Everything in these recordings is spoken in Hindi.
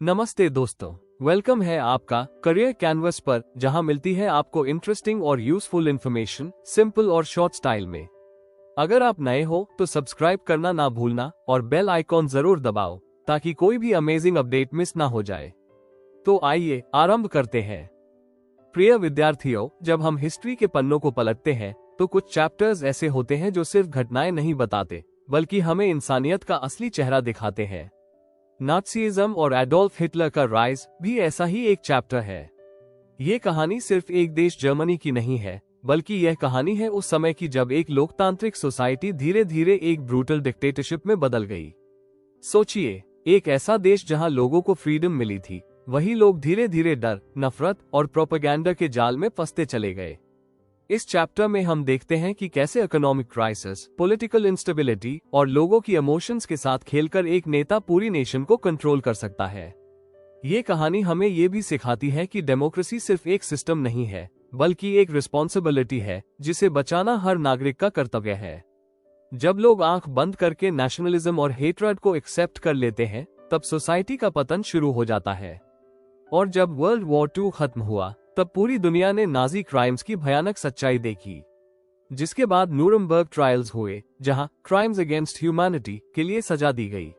नमस्ते दोस्तों, वेलकम है आपका करियर कैनवस पर, जहां मिलती है आपको इंटरेस्टिंग और यूजफुल इंफॉर्मेशन सिंपल और शॉर्ट स्टाइल में। अगर आप नए हो तो सब्सक्राइब करना ना भूलना और बेल आइकॉन जरूर दबाओ ताकि कोई भी अमेजिंग अपडेट मिस ना हो जाए। तो आइए आरंभ करते हैं। प्रिय विद्यार्थियों, जब हम हिस्ट्री के पन्नों को पलटते हैं तो कुछ चैप्टर्स ऐसे होते हैं जो सिर्फ घटनाएं नहीं बताते बल्कि हमें इंसानियत का असली चेहरा दिखाते हैं। नाज़िज़्म और एडोल्फ हिटलर का राइज भी ऐसा ही एक चैप्टर है। ये कहानी सिर्फ एक देश जर्मनी की नहीं है, बल्कि यह कहानी है उस समय की जब एक लोकतांत्रिक सोसाइटी धीरे धीरे एक ब्रूटल डिक्टेटरशिप में बदल गई। सोचिए, एक ऐसा देश जहां लोगों को फ्रीडम मिली थी, वही लोग धीरे धीरे डर, नफरत और प्रोपेगेंडा के जाल में फंसते चले गए। इस चैप्टर में हम देखते हैं कि कैसे इकोनॉमिक क्राइसिस, पॉलिटिकल इंस्टेबिलिटी और लोगों की इमोशंस के साथ खेलकर एक नेता पूरी नेशन को कंट्रोल कर सकता है। ये कहानी हमें ये भी सिखाती है कि डेमोक्रेसी सिर्फ एक सिस्टम नहीं है, बल्कि एक रिस्पॉन्सिबिलिटी है जिसे बचाना हर नागरिक का कर्तव्य है। जब लोग आंख बंद करके नेशनलिज्म और हेट्रेड को एक्सेप्ट कर लेते हैं, तब सोसाइटी का पतन शुरू हो जाता है। और जब वर्ल्ड वॉर 2 खत्म हुआ, तब पूरी दुनिया ने नाजी क्राइम्स की भयानक सच्चाई देखी, जिसके बाद न्यूरमबर्ग ट्रायल्स हुए, जहां क्राइम्स अगेंस्ट ह्यूमैनिटी के लिए सजा दी गई।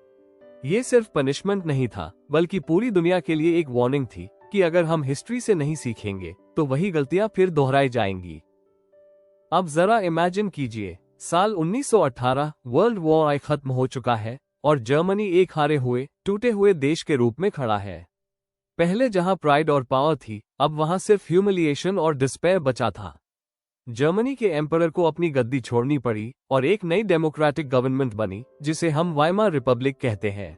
ये सिर्फ पनिशमेंट नहीं था, बल्कि पूरी दुनिया के लिए एक वार्निंग थी कि अगर हम हिस्ट्री से नहीं सीखेंगे तो वही गलतियां फिर दोहराई जाएंगी। अब जरा इमेजिन कीजिए, साल 1918, वर्ल्ड वॉर खत्म हो चुका है और जर्मनी एक हारे हुए, टूटे हुए देश के रूप में खड़ा है। पहले जहां प्राइड और पावर थी, अब वहां सिर्फ ह्यूमिलिएशन और डिस्पेयर बचा था। जर्मनी के एम्परर को अपनी गद्दी छोड़नी पड़ी और एक नई डेमोक्रेटिक गवर्नमेंट बनी जिसे हम वाइमार रिपब्लिक कहते हैं।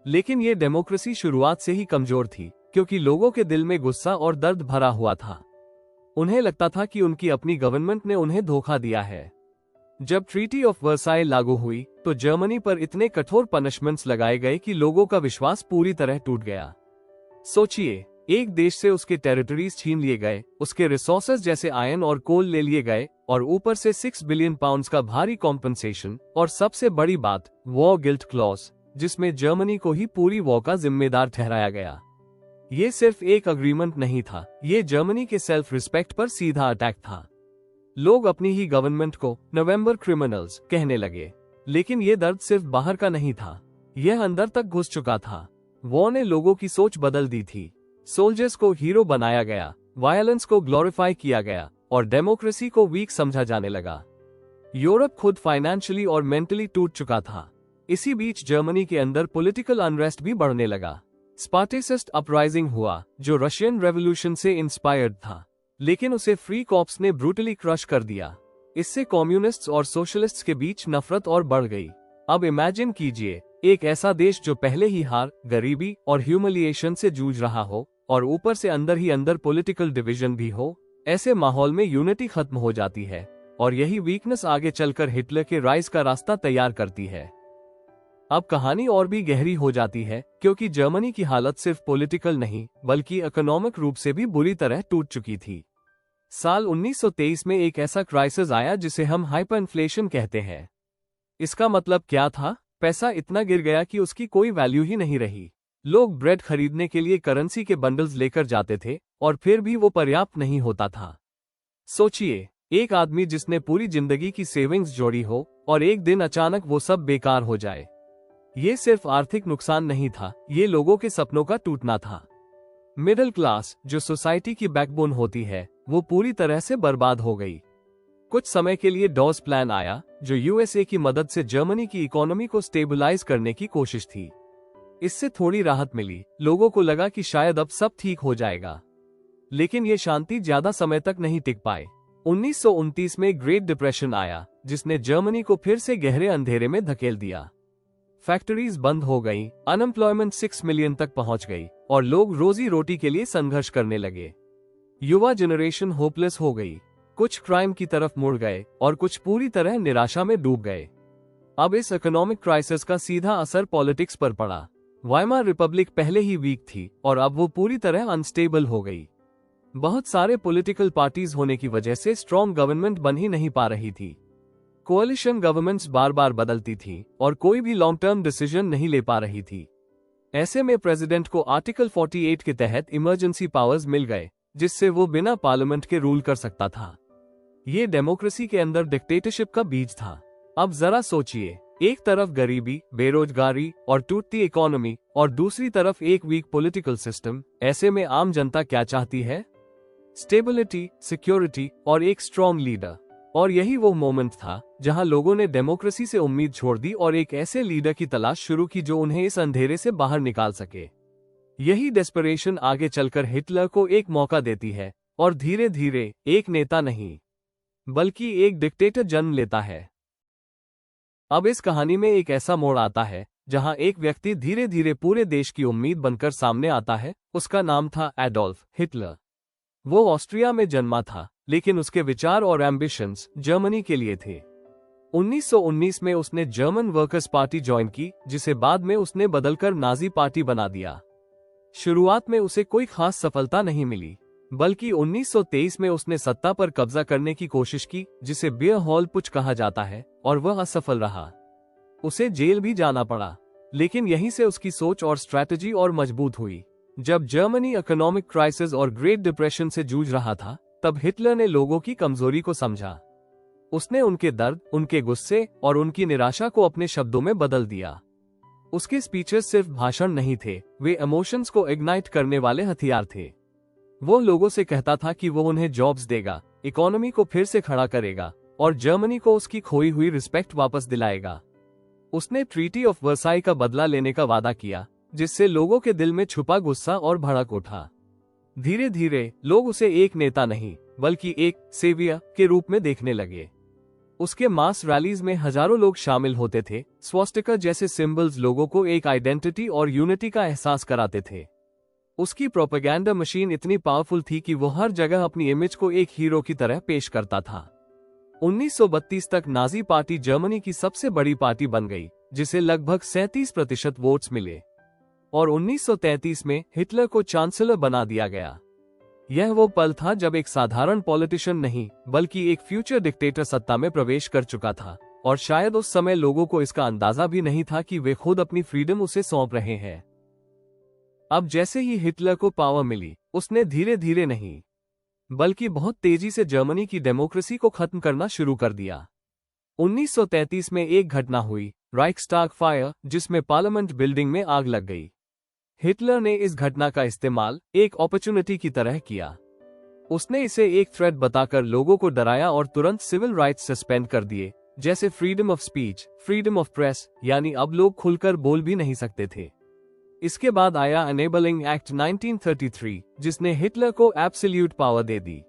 लेकिन ये डेमोक्रेसी शुरुआत से ही कमजोर थी, क्योंकि लोगों के दिल में गुस्सा और दर्द भरा हुआ था। उन्हें लगता था कि उनकी अपनी गवर्नमेंट ने उन्हें धोखा दिया है। जब ट्रीटी ऑफ वर्साइल लागू हुई तो जर्मनी पर इतने कठोर पनिशमेंट्स लगाए गए कि लोगों का विश्वास पूरी तरह टूट गया। सोचिए, एक देश से उसके टेरिटरीज छीन लिए गए, उसके रिसोर्सेज जैसे आयरन और कोल ले लिए गए और ऊपर से 6 बिलियन पाउंड्स का भारी कॉम्पनसेशन, और सबसे बड़ी बात, वॉर गिल्ट क्लॉज, जिसमें जर्मनी को ही पूरी वॉर का जिम्मेदार ठहराया गया। ये सिर्फ एक अग्रीमेंट नहीं था, ये जर्मनी के सेल्फ रिस्पेक्ट पर सीधा अटैक था। लोग अपनी ही गवर्नमेंट को नवंबर क्रिमिनल्स कहने लगे, लेकिन ये दर्द सिर्फ बाहर का नहीं था, यह अंदर तक घुस चुका था। वॉर ने लोगों की सोच बदल दी थी। सोल्जर्स को हीरो बनाया गया, वायलेंस को ग्लोरीफाई किया गया और डेमोक्रेसी को वीक समझा जाने लगा। यूरोप खुद फाइनेंशियली और मेंटली टूट चुका था। इसी बीच जर्मनी के अंदर पॉलिटिकल अनरेस्ट भी बढ़ने लगा। स्पार्टिसिस्ट अपराइजिंग हुआ, जो रशियन रेवोल्यूशन से इंस्पायर्ड था, लेकिन उसे फ्री कॉर्प्स ने ब्रूटली क्रश कर दिया। इससे कम्युनिस्ट्स और सोशलिस्ट्स के बीच नफरत और बढ़ गई। अब इमेजिन कीजिए, एक ऐसा देश जो पहले ही हार, गरीबी और ह्यूमिलिएशन से जूझ रहा हो और ऊपर से अंदर ही अंदर पॉलिटिकल डिवीजन भी हो। ऐसे माहौल में यूनिटी खत्म हो जाती है और यही वीकनेस आगे चलकर हिटलर के राइज का रास्ता तैयार करती है। अब कहानी और भी गहरी हो जाती है, क्योंकि जर्मनी की हालत सिर्फ पॉलिटिकल नहीं बल्कि इकोनॉमिक रूप से भी बुरी तरह टूट चुकी थी। साल 1923 में एक ऐसा क्राइसिस आया जिसे हम हाइपर इन्फ्लेशन कहते हैं। इसका मतलब क्या था? पैसा इतना गिर गया कि उसकी कोई वैल्यू ही नहीं रही। लोग ब्रेड खरीदने के लिए करेंसी के बंडल्स लेकर जाते थे और फिर भी वो पर्याप्त नहीं होता था। सोचिए, एक आदमी जिसने पूरी जिंदगी की सेविंग्स जोड़ी हो और एक दिन अचानक वो सब बेकार हो जाए। ये सिर्फ आर्थिक नुकसान नहीं था, ये लोगों के सपनों का टूटना था। मिडिल क्लास, जो सोसाइटी की बैकबोन होती है, वो पूरी तरह से बर्बाद हो गई। कुछ समय के लिए डॉस प्लान आया, जो यूएसए की मदद से जर्मनी की इकोनॉमी को स्टेबलाइज करने की कोशिश थी। इससे थोड़ी राहत मिली, लोगों को लगा कि शायद अब सब ठीक हो जाएगा। लेकिन ये शांति ज्यादा समय तक नहीं टिक पाए। 1929 में ग्रेट डिप्रेशन आया, जिसने जर्मनी को फिर से गहरे अंधेरे में धकेल दिया। फैक्ट्रीज बंद हो गई, अनएम्प्लॉयमेंट 6 मिलियन तक पहुंच गई और लोग रोजी रोटी के लिए संघर्ष करने लगे। युवा जनरेशन होपलेस हो गई, कुछ क्राइम की तरफ मुड़ गए और कुछ पूरी तरह निराशा में डूब गए। अब इस इकोनॉमिक क्राइसिस का सीधा असर पॉलिटिक्स पर पड़ा। वाइमार रिपब्लिक पहले ही वीक थी और अब वो पूरी तरह अनस्टेबल हो गई। बहुत सारे पॉलिटिकल पार्टीज होने की वजह से स्ट्रॉन्ग गवर्नमेंट बन ही नहीं पा रही थी। कोalition गवर्नमेंट्स बार बार बदलती थी और कोई भी लॉन्ग टर्म डिसीजन नहीं ले पा रही थी। ऐसे में प्रेसिडेंट को आर्टिकल 48 के तहत इमरजेंसी पावर्स मिल गए, जिससे वो बिना पार्लियामेंट के रूल कर सकता था। ये डेमोक्रेसी के अंदर डिक्टेटरशिप का बीज था। अब जरा सोचिए, एक तरफ गरीबी, बेरोजगारी और टूटती इकोनॉमी और दूसरी तरफ एक वीक पॉलिटिकल सिस्टम। ऐसे में आम जनता क्या चाहती है? स्टेबिलिटी, सिक्योरिटी और एक स्ट्रॉन्ग लीडर। और यही वो मोमेंट था जहां लोगों ने डेमोक्रेसी से उम्मीद छोड़ दी और एक ऐसे लीडर की तलाश शुरू की जो उन्हें इस अंधेरे से बाहर निकाल सके। यही डेस्परेशन आगे चलकर हिटलर को एक मौका देती है और धीरे धीरे एक नेता नहीं बल्कि एक डिक्टेटर जन्म लेता है। अब इस कहानी में एक ऐसा मोड़ आता है जहां एक व्यक्ति धीरे धीरे पूरे देश की उम्मीद बनकर सामने आता है। उसका नाम था एडोल्फ हिटलर। वो ऑस्ट्रिया में जन्मा था, लेकिन उसके विचार और एम्बिशंस जर्मनी के लिए थे। 1919 में उसने जर्मन वर्कर्स पार्टी ज्वाइन की, जिसे बाद में उसने बदलकर नाजी पार्टी बना दिया। शुरुआत में उसे कोई खास सफलता नहीं मिली, बल्कि 1923 में उसने सत्ता पर कब्जा करने की कोशिश की, जिसे बियर हॉल पुच कहा जाता है, और वह असफल रहा। उसे जेल भी जाना पड़ा, लेकिन यहीं से उसकी सोच और स्ट्रैटेजी और मजबूत हुई। जब जर्मनी इकोनॉमिक क्राइसिस और ग्रेट डिप्रेशन से जूझ रहा था, तब हिटलर ने लोगों की कमजोरी को समझा। उसने उनके दर्द, उनके गुस्से और उनकी निराशा को अपने शब्दों में बदल दिया। उसके स्पीचेस सिर्फ भाषण नहीं थे, वे इमोशंस को इग्नाइट करने वाले हथियार थे। वो लोगों से कहता था कि वो उन्हें जॉब्स देगा, इकोनॉमी को फिर से खड़ा करेगा और जर्मनी को उसकी खोई हुई रिस्पेक्ट वापस दिलाएगा। उसने ट्रीटी ऑफ वर्साई का बदला लेने का वादा किया, जिससे लोगों के दिल में छुपा गुस्सा और भड़क उठा। धीरे धीरे लोग उसे एक नेता नहीं बल्कि एक सेवियर के रूप में देखने लगे। उसके मास रैलीज में हजारों लोग शामिल होते थे। स्वस्तिका जैसे सिंबल्स लोगों को एक आइडेंटिटी और यूनिटी का एहसास कराते थे। उसकी प्रोपेगेंडा मशीन इतनी पावरफुल थी कि वो हर जगह अपनी इमेज को एक हीरो की तरह पेश करता था। 1932 तक नाजी पार्टी जर्मनी की सबसे बड़ी पार्टी बन गई, जिसे लगभग 37% वोट्स मिले, और 1933 में हिटलर को चांसलर बना दिया गया। यह वो पल था जब एक साधारण पॉलिटिशियन नहीं बल्कि एक फ्यूचर डिक्टेटर सत्ता में प्रवेश कर चुका था, और शायद उस समय लोगों को इसका अंदाजा भी नहीं था कि वे खुद अपनी फ्रीडम उसे सौंप रहे हैं। अब जैसे ही हिटलर को पावर मिली, उसने धीरे धीरे नहीं बल्कि बहुत तेजी से जर्मनी की डेमोक्रेसी को खत्म करना शुरू कर दिया। 1933 में एक घटना हुई, राइक्सटाग फायर, जिसमें पार्लियामेंट बिल्डिंग में आग लग गई। हिटलर ने इस घटना का इस्तेमाल एक अपॉर्चुनिटी की तरह किया। उसने इसे एक थ्रेट बताकर लोगों को डराया और तुरंत सिविल राइट्स सस्पेंड कर दिए, जैसे freedom of speech, freedom of press, यानी अब लोग खुलकर बोल भी नहीं सकते थे। इसके बाद आया एनेबलिंग एक्ट 1933, जिसने हिटलर को एब्सोल्यूट पावर दे दी।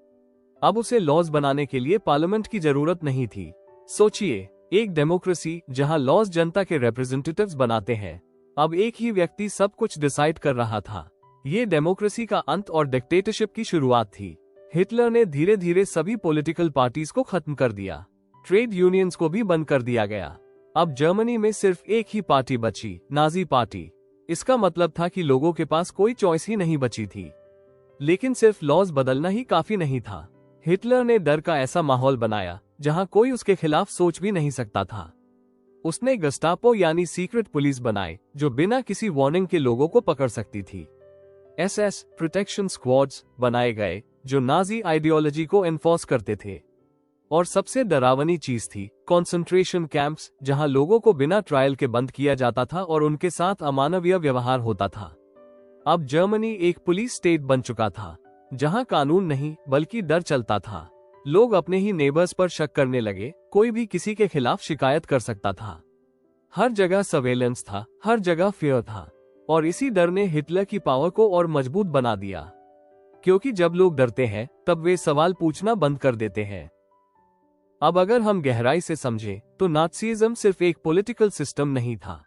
अब उसे लॉज बनाने के लिए पार्लियामेंट की जरूरत नहीं थी। सोचिए, एक डेमोक्रेसी जहां लॉज जनता के रिप्रेजेंटेटिव्स बनाते हैं, अब एक ही व्यक्ति सब कुछ डिसाइड कर रहा था। ये डेमोक्रेसी का अंत और डिक्टेटरशिप की शुरुआत थी। हिटलर ने धीरे धीरे सभी पॉलिटिकल पार्टीज को खत्म कर दिया, ट्रेड यूनियंस को भी बंद कर दिया गया। अब जर्मनी में सिर्फ एक ही पार्टी बची, नाजी पार्टी। इसका मतलब था कि लोगों के पास कोई चॉइस ही नहीं बची थी। लेकिन सिर्फ लॉज बदलना ही काफी नहीं था। हिटलर ने डर का ऐसा माहौल बनाया जहां कोई उसके खिलाफ सोच भी नहीं सकता था। उसने गस्टापो यानी सीक्रेट पुलिस बनाए, जो बिना किसी वार्निंग के लोगों को पकड़ सकती थी। एसएस प्रोटेक्शन स्क्वाड्स बनाए गए, जो नाजी आइडियोलॉजी को एनफोर्स करते थे। और सबसे डरावनी चीज थी कॉन्सेंट्रेशन कैंप्स, जहां लोगों को बिना ट्रायल के बंद किया जाता था और उनके साथ अमानवीय व्यवहार होता था। अब जर्मनी एक पुलिस स्टेट बन चुका था, जहां कानून नहीं बल्कि डर चलता था। लोग अपने ही नेबर्स पर शक करने लगे, कोई भी किसी के खिलाफ शिकायत कर सकता था। हर जगह सर्वेलेंस था, हर जगह फियर था, और इसी डर ने हिटलर की पावर को और मजबूत बना दिया। क्योंकि जब लोग डरते हैं, तब वे सवाल पूछना बंद कर देते हैं। अब अगर हम गहराई से समझें, तो नाज़िज़्म सिर्फ एक पॉलिटिकल सिस्टम नहीं था।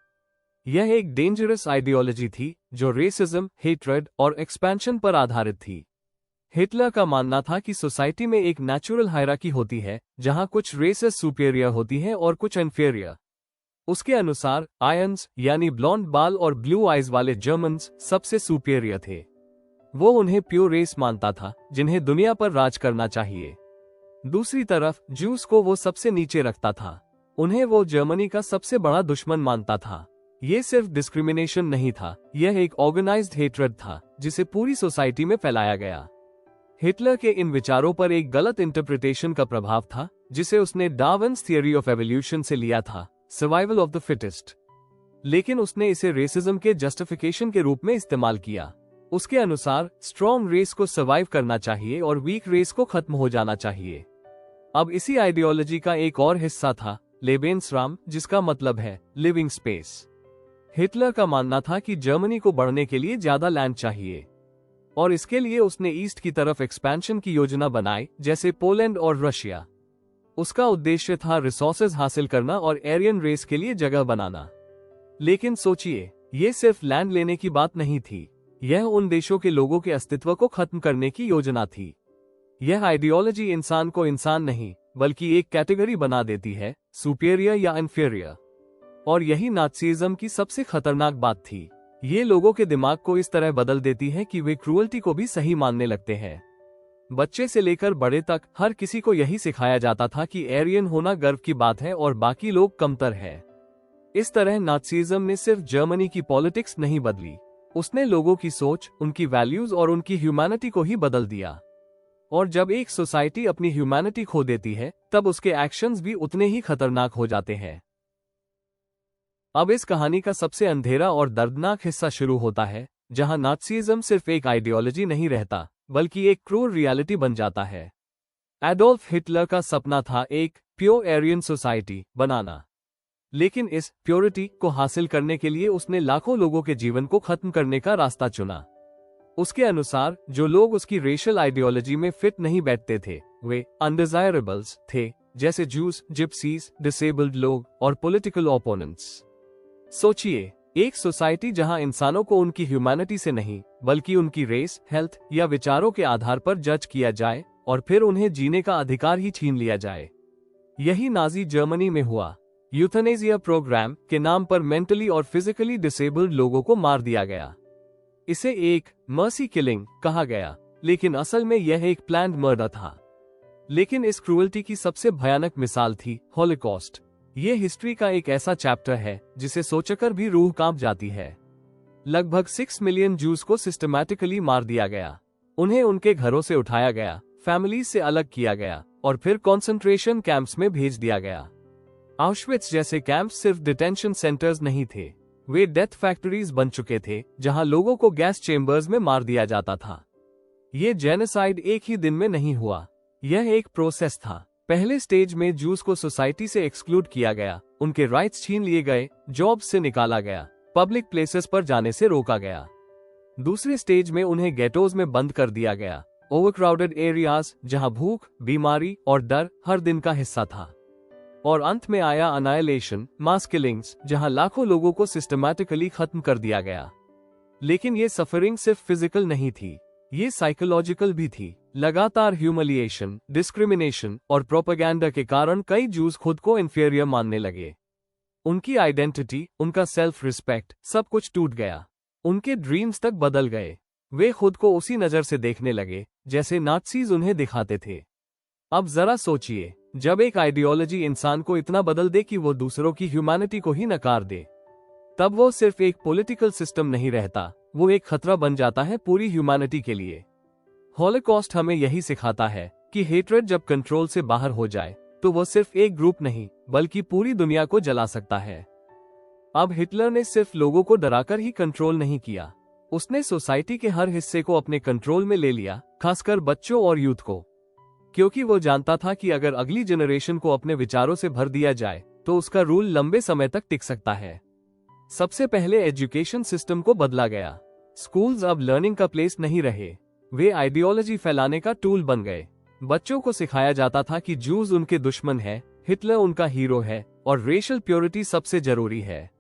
यह एक डेंजरस आइडियोलॉजी थी जो रेसिज्म, हेट्रेड और एक्सपेंशन पर आधारित थी। हिटलर का मानना था कि सोसाइटी में एक नेचुरल हायरार्की होती है, जहां कुछ रेसेस सुपीरियर होती हैं और कुछ इन्फीरियर। उसके अनुसार आयंस यानी ब्लॉन्ड बाल और ब्लू आइज वाले जर्मन्स सबसे सुपीरियर थे। वो उन्हें प्योर रेस मानता था, जिन्हें दुनिया पर राज करना चाहिए। दूसरी तरफ जूस को वो सबसे नीचे रखता था। उन्हें वो जर्मनी का सबसे बड़ा दुश्मन मानता था। ये सिर्फ डिस्क्रिमिनेशन नहीं था, यह एक ऑर्गेनाइज्ड हेट्रेड था जिसे पूरी सोसाइटी में फैलाया गया। हिटलर के इन विचारों पर एक गलत इंटरप्रिटेशन का प्रभाव था जिसे उसने डार्विन्स थियरी ऑफ एवोल्यूशन से लिया था, सर्वाइवल ऑफ द फिटेस्ट। लेकिन उसने इसे रेसिज्म के जस्टिफिकेशन के रूप में इस्तेमाल किया। उसके अनुसार स्ट्रॉन्ग रेस को सर्वाइव करना चाहिए और वीक रेस को खत्म हो जाना चाहिए। अब इसी आइडियोलॉजी का एक और हिस्सा था लेबेन्सराम, जिसका मतलब है लिविंग स्पेस। हिटलर का मानना था कि जर्मनी को बढ़ने के लिए ज्यादा लैंड चाहिए और इसके लिए उसने ईस्ट की तरफ एक्सपेंशन की योजना बनाई, जैसे पोलैंड और रशिया। उसका उद्देश्य था रिसोर्सेज हासिल करना और एरियन रेस के लिए जगह बनाना। लेकिन सोचिए, ये सिर्फ लैंड लेने की बात नहीं थी, यह उन देशों के लोगों के अस्तित्व को खत्म करने की योजना थी। यह आइडियोलॉजी इंसान को इंसान नहीं बल्कि एक कैटेगरी बना देती है, सुपीरियर या इन्फीरियर। और यही नाज़िज्म की सबसे खतरनाक बात थी। ये लोगों के दिमाग को इस तरह बदल देती है कि वे क्रूअल्टी को भी सही मानने लगते हैं। बच्चे से लेकर बड़े तक हर किसी को यही सिखाया जाता था कि एरियन होना गर्व की बात है और बाकी लोग कमतर है। इस तरह नाज़िज्म ने सिर्फ जर्मनी की पॉलिटिक्स नहीं बदली, उसने लोगों की सोच, उनकी वैल्यूज और उनकी ह्यूमैनिटी को ही बदल दिया। और जब एक सोसाइटी अपनी ह्यूमैनिटी खो देती है, तब उसके एक्शंस भी उतने ही खतरनाक हो जाते हैं। अब इस कहानी का सबसे अंधेरा और दर्दनाक हिस्सा शुरू होता है, जहां नाज़िज्म सिर्फ एक आइडियोलॉजी नहीं रहता बल्कि एक क्रूर रियलिटी बन जाता है। एडोल्फ हिटलर का सपना था एक प्योर एरियन सोसाइटी बनाना, लेकिन इस प्योरिटी को हासिल करने के लिए उसने लाखों लोगों के जीवन को खत्म करने का रास्ता चुना। उसके अनुसार जो लोग उसकी रेशियल आइडियोलॉजी में फिट नहीं बैठते थे, वे अनडिजायरेबल्स थे, जैसे जूस, जिप्सीज, डिसेबल्ड लोग और पॉलिटिकल ओपोनेंट्स। सोचिए, एक सोसाइटी जहां इंसानों को उनकी ह्यूमैनिटी से नहीं बल्कि उनकी रेस, हेल्थ या विचारों के आधार पर जज किया जाए और फिर उन्हें जीने का अधिकार ही छीन लिया जाए। यही नाजी जर्मनी में हुआ। यूथनेसिया प्रोग्राम के नाम पर मेंटली और फिजिकली डिसेबल्ड लोगों को मार दिया गया। इसे एक मर्सी किलिंग कहा गया, लेकिन असल में यह एक प्लान्ड मर्डर था। लेकिन इस क्रूअल्टी की सबसे भयानक मिसाल थी हॉलोकॉस्ट। ये हिस्ट्री का एक ऐसा चैप्टर है जिसे सोचकर भी रूह कांप जाती है। लगभग 6 मिलियन जूस को सिस्टमैटिकली मार दिया गया। उन्हें उनके घरों से उठाया गया, फैमिलीज से अलग किया गया और फिर कॉन्सेंट्रेशन कैंप्स में भेज दिया गया। ऑश्विट्ज जैसे कैंप्स सिर्फ डिटेंशन सेंटर्स नहीं थे, वे डेथ फैक्ट्रीज बन चुके थे जहां लोगों को गैस चेम्बर्स में मार दिया जाता था। ये जेनोसाइड एक ही दिन में नहीं हुआ, यह एक प्रोसेस था। पहले स्टेज में जूस को सोसाइटी से एक्सक्लूड किया गया, उनके राइट्स छीन लिए गए, जॉब से निकाला गया, पब्लिक प्लेसेस पर जाने से रोका गया। दूसरे स्टेज में उन्हें गेटोज में बंद कर दिया गया, ओवरक्राउडेड एरियाज जहां भूख, बीमारी और डर हर दिन का हिस्सा था। और अंत में आया अनाइलेशन, मास किलिंग्स, जहां लाखों लोगों को सिस्टमैटिकली खत्म कर दिया गया। लेकिन ये सफरिंग सिर्फ फिजिकल नहीं थी, ये साइकोलॉजिकल भी थी। लगातार ह्यूमिलिएशन, डिस्क्रिमिनेशन और प्रोपेगेंडा के कारण कई जूस खुद को इंफीरियर मानने लगे। उनकी आइडेंटिटी, उनका सेल्फ रिस्पेक्ट, सब कुछ टूट गया। उनके ड्रीम्स तक बदल गए। वे खुद को उसी नजर से देखने लगे जैसे नाज़ीज उन्हें दिखाते थे। अब जरा सोचिए, जब एक आइडियोलॉजी इंसान को इतना बदल दे कि वो दूसरों की ह्यूमैनिटी को ही नकार दे, तब वो सिर्फ एक पॉलिटिकल सिस्टम नहीं रहता, वो एक खतरा बन जाता है पूरी ह्यूमैनिटी के लिए। हॉलोकॉस्ट हमें यही सिखाता है कि हेट्रेड जब कंट्रोल से बाहर हो जाए तो वह सिर्फ एक ग्रुप नहीं बल्कि पूरी दुनिया को जला सकता है। अब हिटलर ने सिर्फ लोगों को डराकर ही कंट्रोल नहीं किया, उसने सोसाइटी के हर हिस्से को अपने कंट्रोल में ले लिया, खासकर बच्चों और यूथ को, क्योंकि वो जानता था कि अगर अगली जनरेशन को अपने विचारों से भर दिया जाए तो उसका रूल लंबे समय तक टिक सकता है। सबसे पहले एजुकेशन सिस्टम को बदला गया। स्कूल्स अब लर्निंग का प्लेस नहीं रहे, वे आइडियोलॉजी फैलाने का टूल बन गए। बच्चों को सिखाया जाता था कि जूस उनके दुश्मन है, हिटलर उनका हीरो है और रेशियल प्योरिटी सबसे जरूरी है।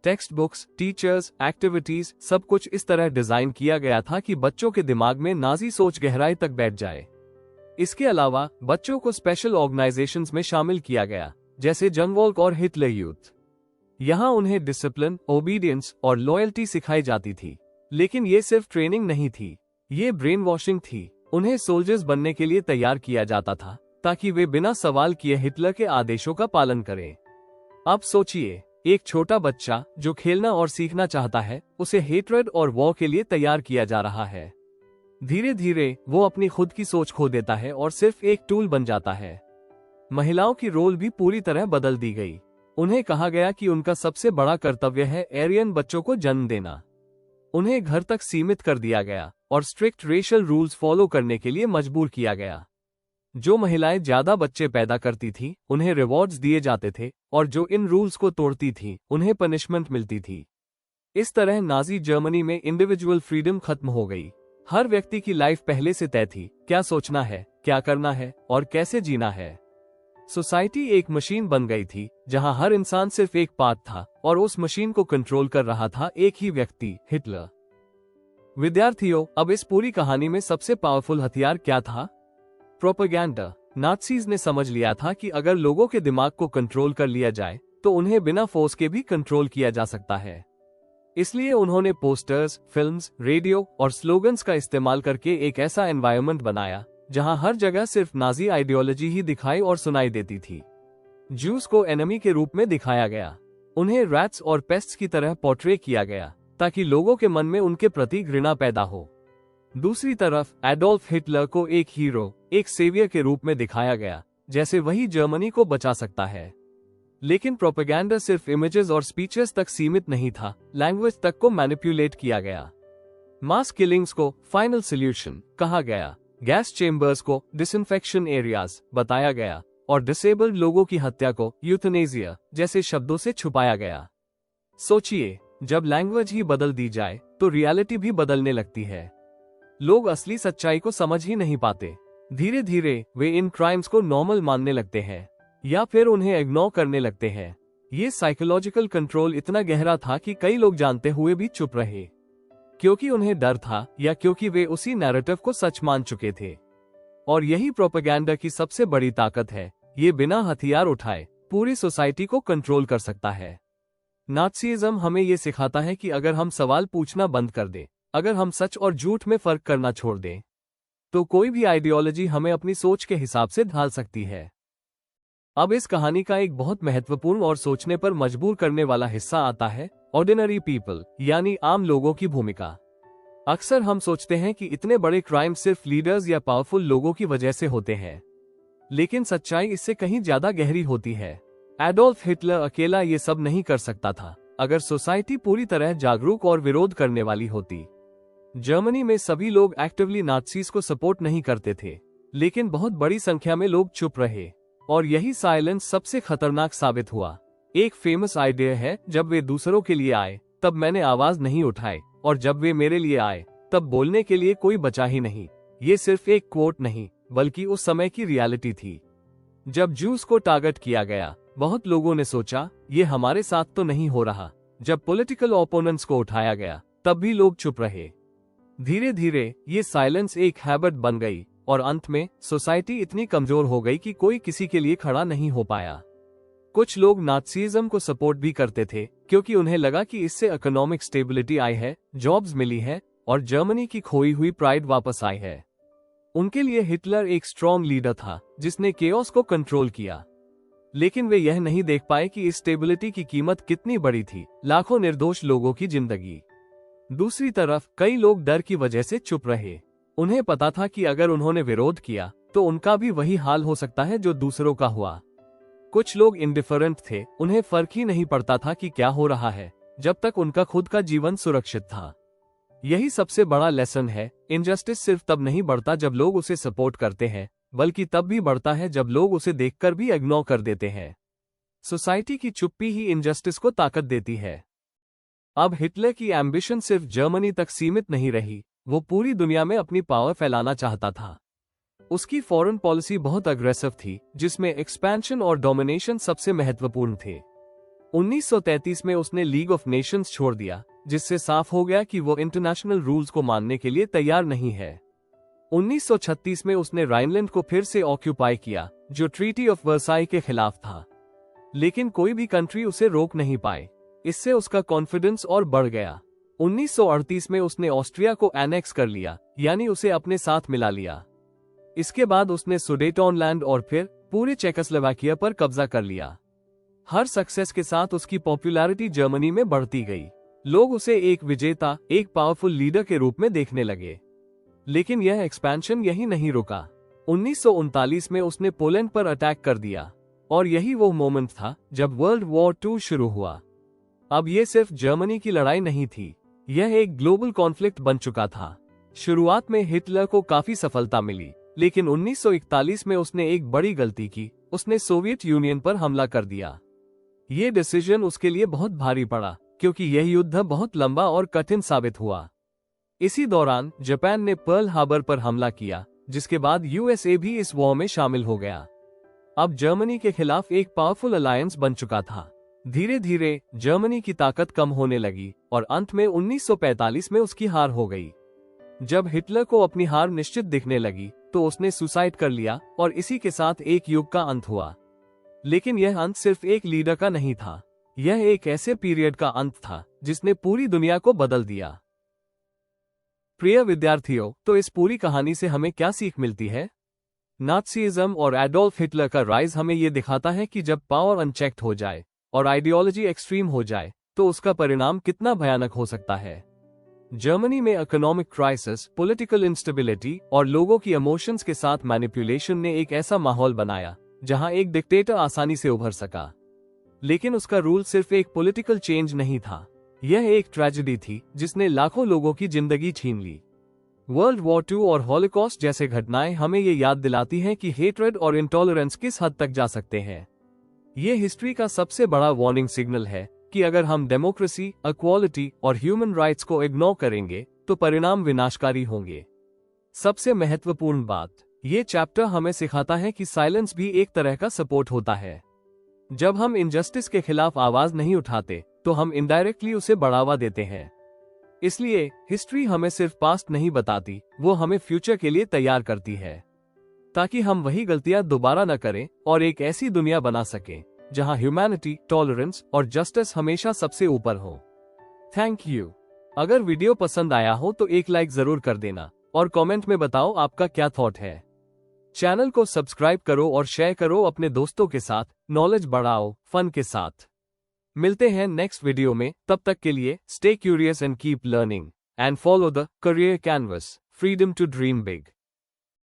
टेक्स्ट बुक्स, टीचर्स, एक्टिविटीज, सब कुछ इस तरह डिजाइन किया गया था कि बच्चों के दिमाग में नाजी सोच गहराई तक बैठ जाए। इसके अलावा बच्चों को स्पेशल ऑर्गेनाइजेशंस में शामिल किया गया, जैसे जनवॉल्क और हिटलर यूथ। यहाँ उन्हें डिसिप्लिन, ओबीडियंस और लॉयल्टी सिखाई जाती थी। लेकिन ये सिर्फ ट्रेनिंग नहीं थी, ये ब्रेन वॉशिंग थी। उन्हें सोल्जर्स बनने के लिए तैयार किया जाता था ताकि वे बिना सवाल किए हिटलर के आदेशों का पालन करें। अब सोचिए, एक छोटा बच्चा जो खेलना और सीखना चाहता है, उसे हेट्रेड और वॉर के लिए तैयार किया जा रहा है। धीरे धीरे वो अपनी खुद की सोच खो देता है और सिर्फ एक टूल बन जाता है। महिलाओं की रोल भी पूरी तरह बदल दी गई। उन्हें कहा गया कि उनका सबसे बड़ा कर्तव्य है एरियन बच्चों को जन्म देना। उन्हें घर तक सीमित कर दिया गया और स्ट्रिक्ट रेशियल रूल्स फॉलो करने के लिए मजबूर किया गया। जो महिलाएं ज्यादा बच्चे पैदा करती थीं, उन्हें रिवॉर्ड्स दिए जाते थे और जो इन रूल्स को तोड़ती थीं, उन्हें पनिशमेंट मिलती थी। इस तरह नाजी जर्मनी में इंडिविजुअल फ्रीडम खत्म हो गई। हर व्यक्ति की लाइफ पहले से तय थी, क्या सोचना है, क्या करना है और कैसे जीना है। सोसाइटी एक मशीन बन गई थी जहां हर इंसान सिर्फ एक पार्ट था और उस मशीन को कंट्रोल कर रहा था एक ही व्यक्ति, हिटलर। विद्यार्थियों, अब इस पूरी कहानी में सबसे पावरफुल हथियार क्या था? प्रोपेगेंडा। नाज़ीज ने समझ लिया था कि अगर लोगों के दिमाग को कंट्रोल कर लिया जाए तो उन्हें बिना फोर्स के भी कंट्रोल किया जा सकता है। इसलिए उन्होंने पोस्टर्स, फिल्म्स, रेडियो और स्लोगन्स का इस्तेमाल करके एक ऐसा एनवायरनमेंट बनाया जहां हर जगह सिर्फ नाजी आइडियोलॉजी ही दिखाई और सुनाई देती थी। जूस को एनिमी के रूप में दिखाया गया। उन्हें रैट्स और पेस्ट्स की तरह पोर्ट्रे किया गया ताकि लोगों के मन में उनके प्रति घृणा पैदा हो। दूसरी तरफ एडोल्फ हिटलर को एक हीरो, एक सेवियर के रूप में दिखाया गया, जैसे वही जर्मनी को बचा सकता है। लेकिन प्रोपेगेंडा सिर्फ इमेजेस और स्पीचेस तक सीमित नहीं था, लैंग्वेज तक को मैनिपुलेट किया गया। मास किलिंग्स को फाइनल सॉल्यूशन कहा गया, गैस चेम्बर्स को डिसइंफेक्शन एरियाज बताया गया और डिसेबल्ड लोगों की हत्या को यूथनेसिया जैसे शब्दों से छुपाया गया। सोचिए, जब लैंग्वेज ही बदल दी जाए तो रियलिटी भी बदलने लगती है। लोग असली सच्चाई को समझ ही नहीं पाते। धीरे धीरे वे इन क्राइम्स को नॉर्मल मानने लगते हैं या फिर उन्हें इग्नोर करने लगते हैं। ये साइकोलॉजिकल कंट्रोल इतना गहरा था कि कई लोग जानते हुए भी चुप रहे, क्योंकि उन्हें डर था या क्योंकि वे उसी नैरेटिव को सच मान चुके थे। और यही प्रोपेगेंडा की सबसे बड़ी ताकत है, ये बिना हथियार उठाए पूरी सोसाइटी को कंट्रोल कर सकता है। नाज़ीज़म हमें ये सिखाता है कि अगर हम सवाल पूछना बंद कर दें, अगर हम सच और झूठ में फर्क करना छोड़ दें, तो कोई भी आइडियोलॉजी हमें अपनी सोच के हिसाब से ढाल सकती है। अब इस कहानी का एक बहुत महत्वपूर्ण और सोचने पर मजबूर करने वाला हिस्सा आता है, ऑर्डिनरी पीपल यानी आम लोगों की भूमिका। अक्सर हम सोचते हैं कि इतने बड़े क्राइम सिर्फ लीडर्स या पावरफुल लोगों की वजह से होते हैं, लेकिन सच्चाई इससे कहीं ज्यादा गहरी होती है। एडोल्फ हिटलर अकेला ये सब नहीं कर सकता था। अगर सोसाइटी पूरी तरह जागरूक और विरोध करने वाली होती। जर्मनी में सभी लोग एक्टिवली नाज़ीज़ को सपोर्ट नहीं करते थे, लेकिन बहुत बड़ी संख्या में लोग चुप रहे और यही साइलेंस सबसे खतरनाक साबित हुआ। एक फेमस आइडिया है, जब वे दूसरों के लिए आए तब मैंने आवाज नहीं उठाई और जब वे मेरे लिए आए तब बोलने के लिए कोई बचा ही नहीं। ये सिर्फ एक कोट नहीं बल्कि उस समय की रियलिटी थी। जब जूस को टारगेट किया गया, बहुत लोगों ने सोचा ये हमारे साथ तो नहीं हो रहा। जब पॉलिटिकल ओपोनेंट्स को उठाया गया तब भी लोग चुप रहे। धीरे धीरे ये साइलेंस एक हैबिट बन गई और अंत में सोसाइटी इतनी कमजोर हो गई कि कोई किसी के लिए खड़ा नहीं हो पाया। कुछ लोग नाज़ीज़म को सपोर्ट भी करते थे क्योंकि उन्हें लगा कि इससे इकोनॉमिक स्टेबिलिटी आई है, जॉब्स मिली है और जर्मनी की खोई हुई प्राइड वापस आई है। उनके लिए हिटलर एक स्ट्रॉन्ग लीडर था जिसने केओस को कंट्रोल किया, लेकिन वे यह नहीं देख पाए कि इस स्टेबिलिटी की कीमत कितनी बड़ी थी, लाखों निर्दोष लोगों की जिंदगी। दूसरी तरफ कई लोग डर की वजह से चुप रहे। उन्हें पता था कि अगर उन्होंने विरोध किया तो उनका भी वही हाल हो सकता है जो दूसरों का हुआ। कुछ लोग इंडिफरेंट थे, उन्हें फर्क ही नहीं पड़ता था कि क्या हो रहा है, जब तक उनका खुद का जीवन सुरक्षित था। यही सबसे बड़ा लेसन है, इनजस्टिस सिर्फ तब नहीं बढ़ता जब लोग उसे सपोर्ट करते हैं, बल्कि तब भी बढ़ता है जब लोग उसे देखकर भी इग्नोर कर देते हैं। सोसाइटी की चुप्पी ही इनजस्टिस को ताकत देती है। अब हिटलर की एम्बिशन सिर्फ जर्मनी तक सीमित नहीं रही, वो पूरी दुनिया में अपनी पावर फैलाना चाहता था। उसकी फॉरेन पॉलिसी बहुत अग्रेसिव थी, जिसमें एक्सपेंशन और डोमिनेशन सबसे महत्वपूर्ण थे। 1933 में उसने लीग ऑफ नेशंस छोड़ दिया, जिससे साफ हो गया कि वो इंटरनेशनल रूल्स को मानने के लिए तैयार नहीं है। 1936 में उसने राइनलैंड को फिर से ऑक्यूपाई किया, जो ट्रीटी ऑफ वर्साई के खिलाफ था, लेकिन कोई भी कंट्री उसे रोक नहीं पाए। इससे उसका कॉन्फिडेंस और बढ़ गया। 1938 में उसने ऑस्ट्रिया को एनेक्स कर लिया, यानी उसे अपने साथ मिला लिया। इसके बाद उसने सुडेटोनलैंड और फिर पूरे चेकोस्लोवाकिया पर कब्जा कर लिया। हर सक्सेस के साथ उसकी पॉपुलैरिटी जर्मनी में बढ़ती गई। लोग उसे एक विजेता, एक पावरफुल लीडर के रूप में देखने लगे। लेकिन यह एक्सपेंशन यही नहीं रुका। 1939 में उसने पोलैंड पर अटैक कर दिया और यही वो मोमेंट था जब वर्ल्ड वॉर 2 शुरू हुआ। अब ये सिर्फ जर्मनी की लड़ाई नहीं थी, यह एक ग्लोबल कॉन्फ्लिक्ट बन चुका था। शुरुआत में हिटलर को काफी सफलता मिली, लेकिन 1941 में उसने एक बड़ी गलती की, उसने सोवियत यूनियन पर हमला कर दिया। ये डिसीजन उसके लिए बहुत भारी पड़ा, क्योंकि यह युद्ध बहुत लंबा और कठिन साबित हुआ। इसी दौरान जापान ने पर्ल हार्बर पर हमला किया, जिसके बाद यूएसए भी इस वॉर में शामिल हो गया। अब जर्मनी के खिलाफ एक पावरफुल अलायंस बन चुका था। धीरे धीरे जर्मनी की ताकत कम होने लगी और अंत में 1945 में उसकी हार हो गई। जब हिटलर को अपनी हार निश्चित दिखने लगी तो उसने सुसाइड कर लिया और इसी के साथ एक युग का अंत हुआ। लेकिन यह अंत सिर्फ एक लीडर का नहीं था, यह एक ऐसे पीरियड का अंत था जिसने पूरी दुनिया को बदल दिया। प्रिय विद्यार्थियों, तो इस पूरी कहानी से हमें क्या सीख मिलती है? नाज़िज़्म और एडोल्फ हिटलर का राइज हमें यह दिखाता है कि जब पावर अनचेक्ड हो जाए और आइडियोलॉजी एक्सट्रीम हो जाए तो उसका परिणाम कितना भयानक हो सकता है। जर्मनी में इकोनॉमिक क्राइसिस, पॉलिटिकल इंस्टेबिलिटी और लोगों की इमोशंस के साथ मैनिपुलेशन ने एक ऐसा माहौल बनाया जहां एक डिक्टेटर आसानी से उभर सका। लेकिन उसका रूल सिर्फ एक पॉलिटिकल चेंज नहीं था, यह एक ट्रेजेडी थी जिसने लाखों लोगों की जिंदगी छीन ली। वर्ल्ड वॉर 2 और हॉलोकॉस्ट जैसे घटनाएं हमें ये याद दिलाती हैं कि हेट्रेड और इंटॉलरेंस किस हद तक जा सकते हैं। ये हिस्ट्री का सबसे बड़ा वार्निंग सिग्नल है कि अगर हम डेमोक्रेसी, इक्वालिटी और ह्यूमन राइट्स को इग्नोर करेंगे तो परिणाम विनाशकारी होंगे। सबसे महत्वपूर्ण बात, ये चैप्टर हमें सिखाता है कि साइलेंस भी एक तरह का सपोर्ट होता है। जब हम इनजस्टिस के खिलाफ आवाज नहीं उठाते तो हम इनडायरेक्टली उसे बढ़ावा देते हैं। इसलिए हिस्ट्री हमें सिर्फ पास्ट नहीं बताती, वो हमें फ्यूचर के लिए तैयार करती है, ताकि हम वही गलतियां दोबारा न करें और एक ऐसी दुनिया बना सकें जहां ह्यूमैनिटी, टॉलरेंस और जस्टिस हमेशा सबसे ऊपर हो। Thank you. अगर वीडियो पसंद आया हो तो एक लाइक जरूर कर देना और कमेंट में बताओ आपका क्या थॉट है। चैनल को सब्सक्राइब करो और शेयर करो अपने दोस्तों के साथ। नॉलेज बढ़ाओ फन के साथ। मिलते हैं नेक्स्ट वीडियो में, तब तक के लिए stay curious and keep learning and follow the career canvas, freedom to dream big.